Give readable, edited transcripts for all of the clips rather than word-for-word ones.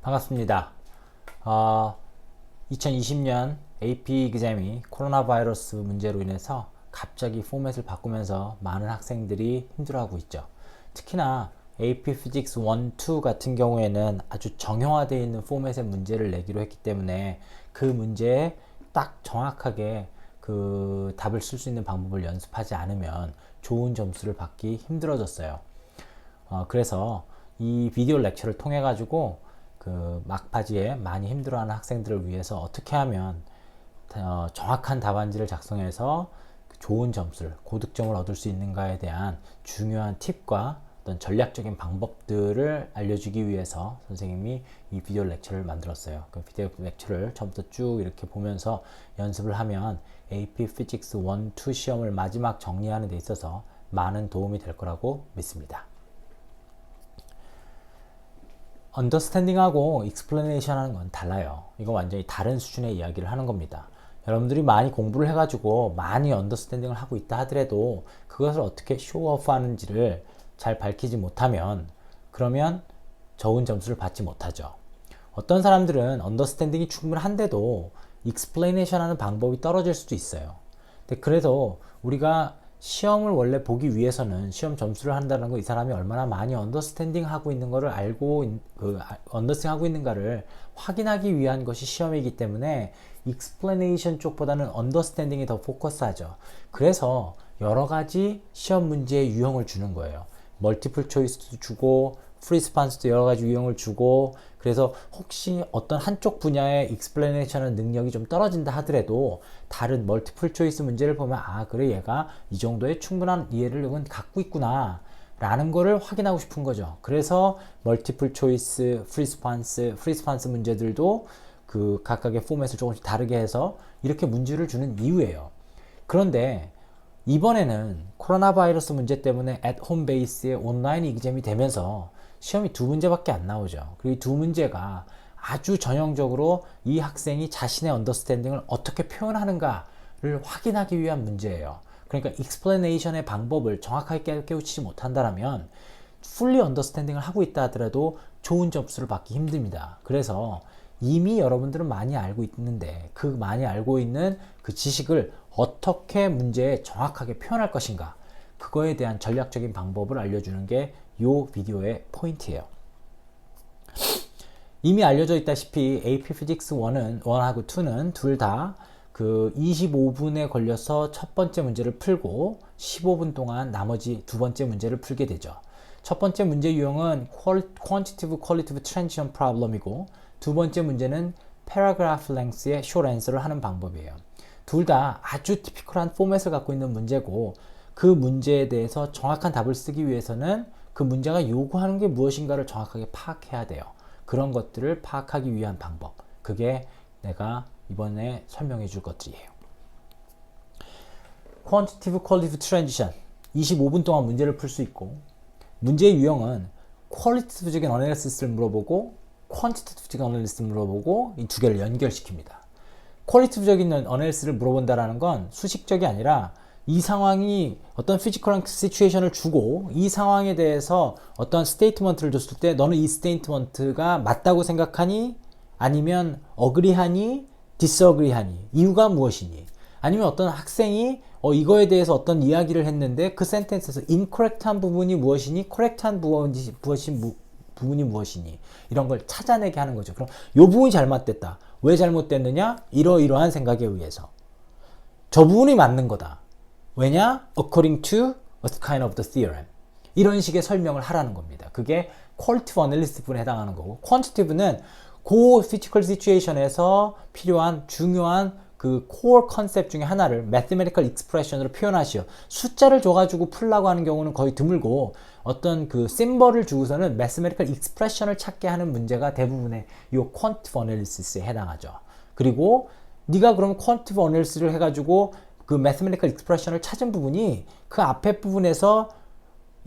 반갑습니다. 2020년 AP exam이 코로나 바이러스 문제로 인해서 갑자기 포맷을 바꾸면서 많은 학생들이 힘들어하고 있죠. 특히나 AP Physics 1, 2 같은 경우에는 아주 정형화되어 있는 포맷의 문제를 내기로 했기 때문에 그 문제에 딱 정확하게 그 답을 쓸 수 있는 방법을 연습하지 않으면 좋은 점수를 받기 힘들어졌어요. 그래서 이 비디오 렉처를 통해 가지고 그 막바지에 많이 힘들어하는 학생들을 위해서 어떻게 하면 정확한 답안지를 작성해서 좋은 점수를, 고득점을 얻을 수 있는가에 대한 중요한 팁과 어떤 전략적인 방법들을 알려주기 위해서 선생님이 이 비디오 렉처를 만들었어요. 그 비디오 렉처를 처음부터 쭉 이렇게 보면서 연습을 하면 AP Physics 1, 2 시험을 마지막 정리하는 데 있어서 많은 도움이 될 거라고 믿습니다. 언더스탠딩하고 익스플레네이션 하는 건 달라요. 이거 완전히 다른 수준의 이야기를 하는 겁니다. 여러분들이 많이 공부를 해가지고 많이 언더스탠딩을 하고 있다 하더라도 그것을 어떻게 쇼오프 하는지를 잘 밝히지 못하면 그러면 좋은 점수를 받지 못하죠. 어떤 사람들은 언더스탠딩이 충분한데도 익스플레네이션 하는 방법이 떨어질 수도 있어요. 근데 그래도 우리가 시험을 원래 보기 위해서는 시험 점수를 한다는 거 이 사람이 얼마나 많이 언더스탠딩 하고 있는 거를 언더스탠딩 하고 있는가를 확인하기 위한 것이 시험이기 때문에 익스플레네이션 쪽보다는 언더스탠딩에 더 포커스하죠. 그래서 여러 가지 시험 문제의 유형을 주는 거예요. 멀티플 초이스도 주고 프리스판스도 여러 가지 유형을 주고, 그래서 혹시 어떤 한쪽 분야의 익스플레네이션 능력이 좀 떨어진다 하더라도 다른 멀티플 초이스 문제를 보면 그래 얘가 이 정도의 충분한 이해를 갖고 있구나 라는 거를 확인하고 싶은 거죠. 그래서 멀티플 초이스, 프리스판스 문제들도 그 각각의 포맷을 조금씩 다르게 해서 이렇게 문제를 주는 이유예요. 그런데 이번에는 코로나 바이러스 문제 때문에 앳홈 베이스의 온라인 이그잼이 되면서 시험이 두 문제밖에 안 나오죠. 그리고 이 두 문제가 아주 전형적으로 이 학생이 자신의 언더스탠딩을 어떻게 표현하는가를 확인하기 위한 문제예요. 그러니까 익스플레네이션의 방법을 정확하게 깨우치지 못한다면 풀리 언더스탠딩을 하고 있다 하더라도 좋은 점수를 받기 힘듭니다. 그래서 이미 여러분들은 많이 알고 있는데 그 많이 알고 있는 그 지식을 어떻게 문제에 정확하게 표현할 것인가, 그거에 대한 전략적인 방법을 알려주는 게 이 비디오의 포인트예요. 이미 알려져 있다시피 AP Physics 1하고 2는 둘 다 그 25분에 걸려서 첫 번째 문제를 풀고 15분 동안 나머지 두 번째 문제를 풀게 되죠. 첫 번째 문제 유형은 Quantitative Qualitative Transition Problem이고, 두 번째 문제는 Paragraph Length의 Short Answer를 하는 방법이에요. 둘 다 아주 티피컬한 포맷을 갖고 있는 문제고, 그 문제에 대해서 정확한 답을 쓰기 위해서는 그 문제가 요구하는 게 무엇인가를 정확하게 파악해야 돼요. 그런 것들을 파악하기 위한 방법, 그게 내가 이번에 설명해 줄 것들이에요. Quantitative Qualitative Transition, 25분 동안 문제를 풀 수 있고, 문제의 유형은 퀄리티티브적인 어널리시스를 물어보고 퀀티티티브적인 어널리시스를 물어보고 이 두 개를 연결시킵니다. 퀄리티티브적인 어널리시스를 물어본다라는 건 수식적이 아니라 이 상황이 어떤 피지컬한 시츄에이션을 주고 이 상황에 대해서 어떤 스테이트먼트를 줬을 때 너는 이 스테이트먼트가 맞다고 생각하니? 아니면 어그리하니? 디스어그리하니? 이유가 무엇이니? 아니면 어떤 학생이 이거에 대해서 어떤 이야기를 했는데 그 센텐스에서 인코렉트한 부분이 무엇이니? 코렉트한 부분이 무엇이니? 이런 걸 찾아내게 하는 거죠. 그럼 이 부분이 잘못됐다. 왜 잘못됐느냐? 이러이러한 생각에 의해서. 저 부분이 맞는 거다. 왜냐? According to a kind of the theorem. 이런 식의 설명을 하라는 겁니다. 그게 Qualitative Analysis 부분에 해당하는 거고, Quantitative는 그 physical situation에서 필요한 중요한 그 코어 컨셉 중에 하나를 mathematical expression으로 표현하시오. 숫자를 줘가지고 풀라고 하는 경우는 거의 드물고, 어떤 그 심벌을 주고서는 mathematical expression을 찾게 하는 문제가 대부분의 이 quantitative analysis에 해당하죠. 그리고 네가 그럼 quantitative analysis를 해가지고 그 mathematical expression을 찾은 부분이 그 앞에 부분에서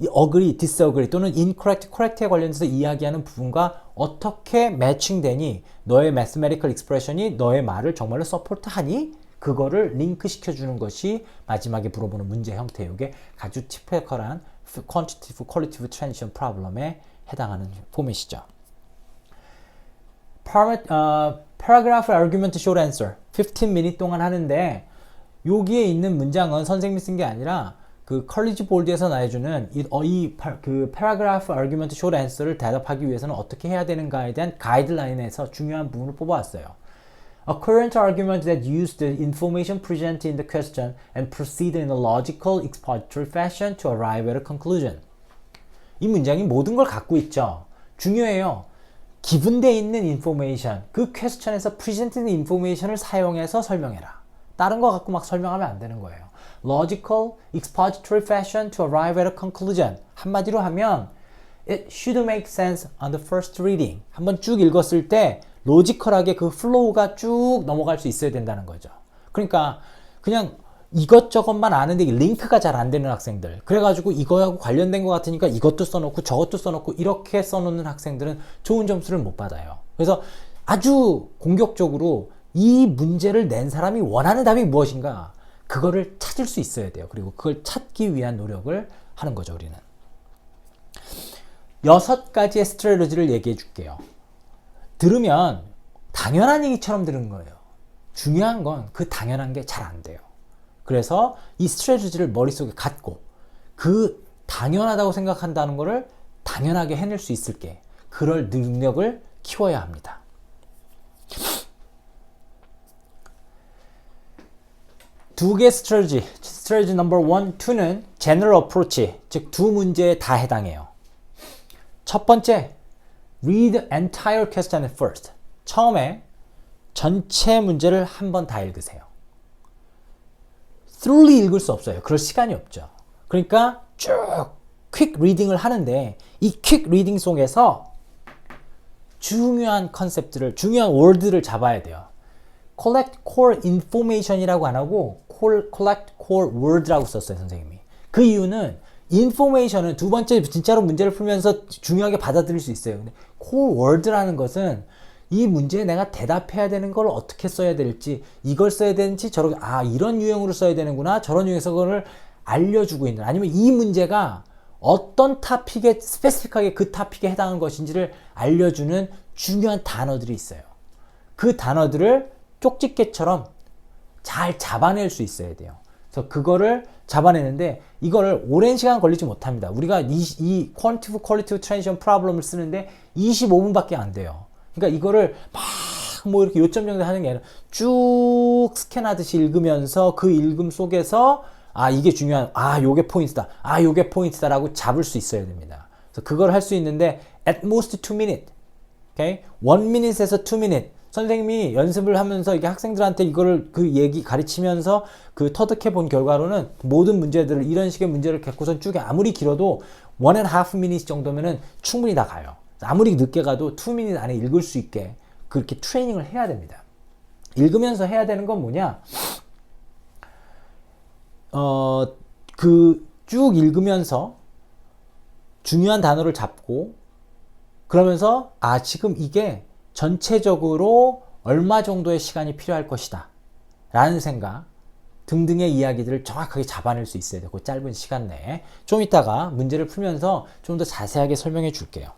agree, disagree 또는 incorrect, correct에 관련해서 이야기하는 부분과 어떻게 매칭되니? 너의 mathematical expression이 너의 말을 정말로 서포트하니? 그거를 링크 시켜주는 것이 마지막에 물어보는 문제 형태예요. 이게 아주 티피컬한 quantitative, qualitative transition problem에 해당하는 포맷이죠. paragraph argument short answer 15minute 동안 하는데 여기에 있는 문장은 선생님이 쓴 게 아니라 그 컬리지 볼드에서 나해주는 그 paragraph argument short answer를 대답하기 위해서는 어떻게 해야 되는가에 대한 가이드라인에서 중요한 부분을 뽑아왔어요. A current argument that uses the information presented in the question and proceed in a logical expository fashion to arrive at a conclusion. 이 문장이 모든 걸 갖고 있죠. 중요해요. 기분돼 있는 information, 그 퀘스천에서 presented information을 사용해서 설명해라. 다른 거 갖고 막 설명하면 안 되는 거예요. Logical, expository fashion to arrive at a conclusion. 한마디로 하면 It should make sense on the first reading. 한번 쭉 읽었을 때 로지컬하게 그 플로우가 쭉 넘어갈 수 있어야 된다는 거죠. 그러니까 그냥 이것저것만 아는데 링크가 잘 안 되는 학생들, 그래가지고 이거하고 관련된 것 같으니까 이것도 써놓고 저것도 써놓고 이렇게 써놓는 학생들은 좋은 점수를 못 받아요. 그래서 아주 공격적으로 이 문제를 낸 사람이 원하는 답이 무엇인가, 그거를 찾을 수 있어야 돼요. 그리고 그걸 찾기 위한 노력을 하는 거죠. 우리는 6가지의 스트래티지를 얘기해 줄게요. 들으면 당연한 얘기처럼 들은 거예요. 중요한 건 그 당연한 게 잘 안 돼요. 그래서 이 스트래티지를 머릿속에 갖고 그 당연하다고 생각한다는 거를 당연하게 해낼 수 있을게, 그럴 능력을 키워야 합니다. 두 개의 스트래티지 넘버 1, 2는 general approach, 즉 두 문제에 다 해당해요. 첫 번째, read the entire question first. 처음에 전체 문제를 한 번 다 읽으세요. thoroughly 읽을 수 없어요. 그럴 시간이 없죠. 그러니까 쭉 퀵 리딩을 하는데 이 퀵 리딩 속에서 중요한 컨셉들을, 중요한 월드를 잡아야 돼요. collect core information이라고 안 하고 collect core word라고 썼어요, 선생님이. 그 이유는 information은 두 번째 진짜로 문제를 풀면서 중요하게 받아들일 수 있어요. 근데 core word라는 것은 이 문제에 내가 대답해야 되는 걸 어떻게 써야 될지, 이걸 써야 되는지, 저렇게, 이런 유형으로 써야 되는구나, 저런 유형에서 그걸 알려주고 있는, 아니면 이 문제가 어떤 토픽에, 스페시픽하게 그 토픽에 해당하는 것인지를 알려주는 중요한 단어들이 있어요. 그 단어들을 쪽집게처럼 잘 잡아낼 수 있어야 돼요. 그래서 그거를 잡아내는데 이거를 오랜 시간 걸리지 못합니다. 우리가 이 quantitative qualitative transition problem을 쓰는데 25분밖에 안 돼요. 그러니까 이거를 막 뭐 이렇게 요점 정도 하는 게 아니라 쭉 스캔하듯이 읽으면서 그 읽음 속에서 이게 중요한, 요게 포인트다, 요게 포인트다라고 잡을 수 있어야 됩니다. 그래서 그걸 할 수 있는데 at most 2 minutes, okay? 1 minute에서 2 minutes. 선생님이 연습을 하면서 이게 학생들한테 이거를 그 얘기 가르치면서 그 터득해 본 결과로는 모든 문제들을 이런 식의 문제를 갖고선 쭉 아무리 길어도 1.5 minutes 정도면은 충분히 다 가요. 아무리 늦게 가도 2 minutes 안에 읽을 수 있게 그렇게 트레이닝을 해야 됩니다. 읽으면서 해야 되는 건 뭐냐? 그 쭉 읽으면서 중요한 단어를 잡고 그러면서 지금 이게 전체적으로 얼마 정도의 시간이 필요할 것이다 라는 생각 등등의 이야기들을 정확하게 잡아낼 수 있어야 되고, 짧은 시간 내에. 좀 이따가 문제를 풀면서 좀 더 자세하게 설명해 줄게요.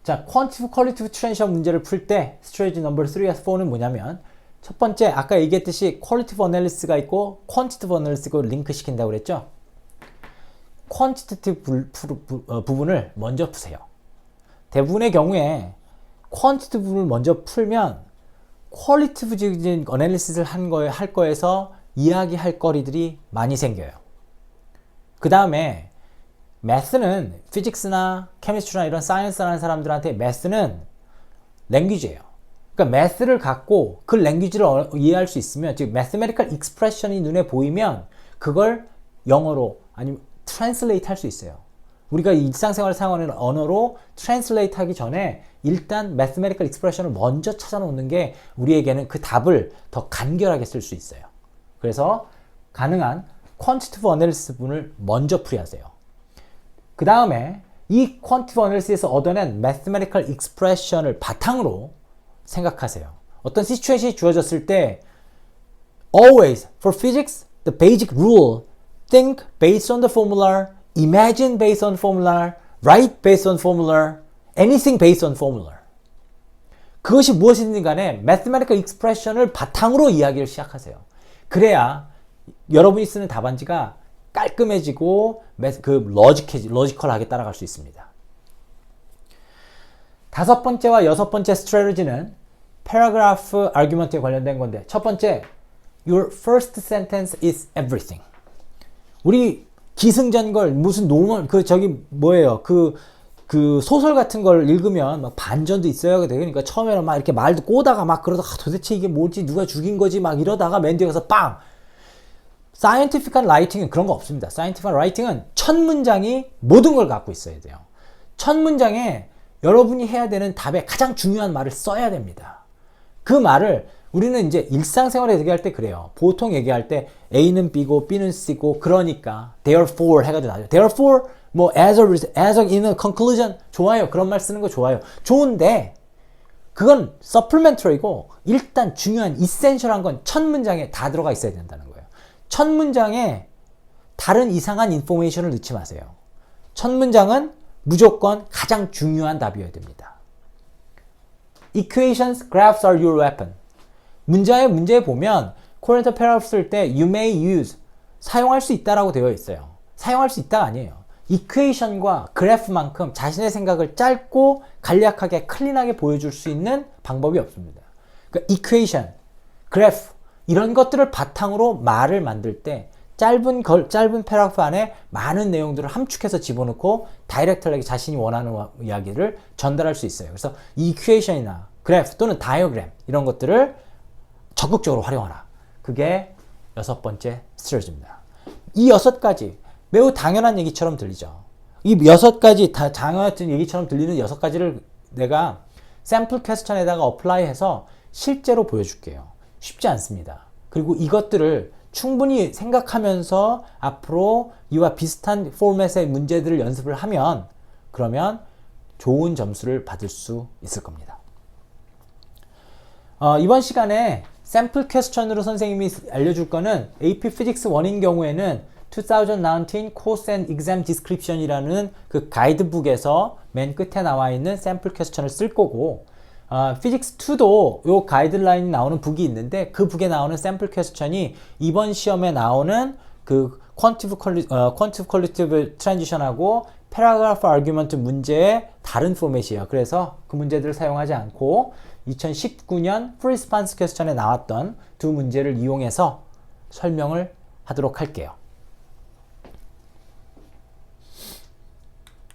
자, quantitative qualitative transition 문제를 풀 때 strategy number 3에서 4는 뭐냐면, 첫 번째 아까 얘기했듯이 qualitative analysis가 있고 quantitative analysis가 링크 시킨다고 그랬죠. quantitative 부분을 먼저 푸세요. 대부분의 경우에 quantitative 부분을 먼저 풀면 qualitative적인 어널리시스를 할 거에서 이야기할 거리들이 많이 생겨요. 그 다음에 매스는 피직스나 케미스트리나 이런 사이언스라는 사람들한테 매스는 랭귀지예요. 그러니까 매스를 갖고 그 랭귀지를 이해할 수 있으면, 즉 mathematical expression이 눈에 보이면 그걸 영어로 아니면 translate 할 수 있어요. 우리가 일상생활을 사용하는 언어로 translate 하기 전에 일단 mathematical expression을 먼저 찾아놓는 게 우리에게는 그 답을 더 간결하게 쓸 수 있어요. 그래서 가능한 quantitative analysis 부분을 먼저 풀이하세요. 그 다음에 이 quantitative analysis에서 얻어낸 mathematical expression을 바탕으로 생각하세요. 어떤 시츄에이션이 주어졌을 때 always for physics the basic rule, think based on the formula, imagine based on formula, write based on formula, anything based on formula. 그것이 무엇이든 간에 mathematical expression을 바탕으로 이야기를 시작하세요. 그래야 여러분이 쓰는 답안지가 깔끔해지고 러지컬하게 따라갈 수 있습니다. 다섯 번째와 여섯 번째 스트래티지는 paragraph argument에 관련된 건데, 첫 번째, your first sentence is everything. 우리 기승전걸 무슨 노멀 그 소설 같은 걸 읽으면 막 반전도 있어야 돼. 그러니까 처음에는 막 이렇게 말도 꼬다가 막 그러다가 도대체 이게 뭐지, 누가 죽인 거지 막 이러다가 맨 뒤에 가서 빵. 사이언티픽한 라이팅은 그런 거 없습니다. 사이언티픽한 라이팅은 첫 문장이 모든 걸 갖고 있어야 돼요. 첫 문장에 여러분이 해야 되는 답에 가장 중요한 말을 써야 됩니다. 그 말을 우리는 이제 일상생활에 얘기할 때 그래요. 보통 얘기할 때 A는 B고 B는 C고 그러니까 therefore 해가지고 나죠. therefore 뭐 as in a conclusion 좋아요. 그런 말 쓰는 거 좋아요. 좋은데 그건 supplementary고 일단 중요한 essential한 건 첫 문장에 다 들어가 있어야 된다는 거예요. 첫 문장에 다른 이상한 인포메이션을 넣지 마세요. 첫 문장은 무조건 가장 중요한 답이어야 됩니다. Equations, graphs are your weapon. 문제에 보면 current paragraph 쓸 때 you may use 사용할 수 있다라고 되어 있어요. 사용할 수 있다가 아니에요. equation과 그래프만큼 자신의 생각을 짧고 간략하게 클린하게 보여줄 수 있는 방법이 없습니다. 그러니까 equation, 그래프 이런 것들을 바탕으로 말을 만들 때 짧은 패러그래프 안에 많은 내용들을 함축해서 집어넣고 다이렉트하게 자신이 원하는 이야기를 전달할 수 있어요. 그래서 equation이나 그래프 또는 다이어그램 이런 것들을 적극적으로 활용하라. 그게 여섯 번째 스트래티지입니다. 이 여섯 가지 매우 당연한 얘기처럼 들리죠. 이 여섯 가지 다 당연한 얘기처럼 들리는 여섯 가지를 내가 샘플 퀘스천에다가 어플라이해서 실제로 보여줄게요. 쉽지 않습니다. 그리고 이것들을 충분히 생각하면서 앞으로 이와 비슷한 포맷의 문제들을 연습을 하면 그러면 좋은 점수를 받을 수 있을 겁니다. 이번 시간에 샘플 퀘스천으로 선생님이 알려줄 거는 AP Physics 1인 경우에는 2019 Course and Exam Description이라는 그 가이드북에서 맨 끝에 나와 있는 샘플 퀘스천을 쓸 거고, Physics 2도 요 가이드라인이 나오는 북이 있는데 그 북에 나오는 샘플 퀘스천이 이번 시험에 나오는 그 Quantitative Qualitative Transition하고 Paragraph Argument 문제의 다른 포맷이에요. 그래서 그 문제들을 사용하지 않고 2019년 Free Response 퀘스천에 나왔던 두 문제를 이용해서 설명을 하도록 할게요.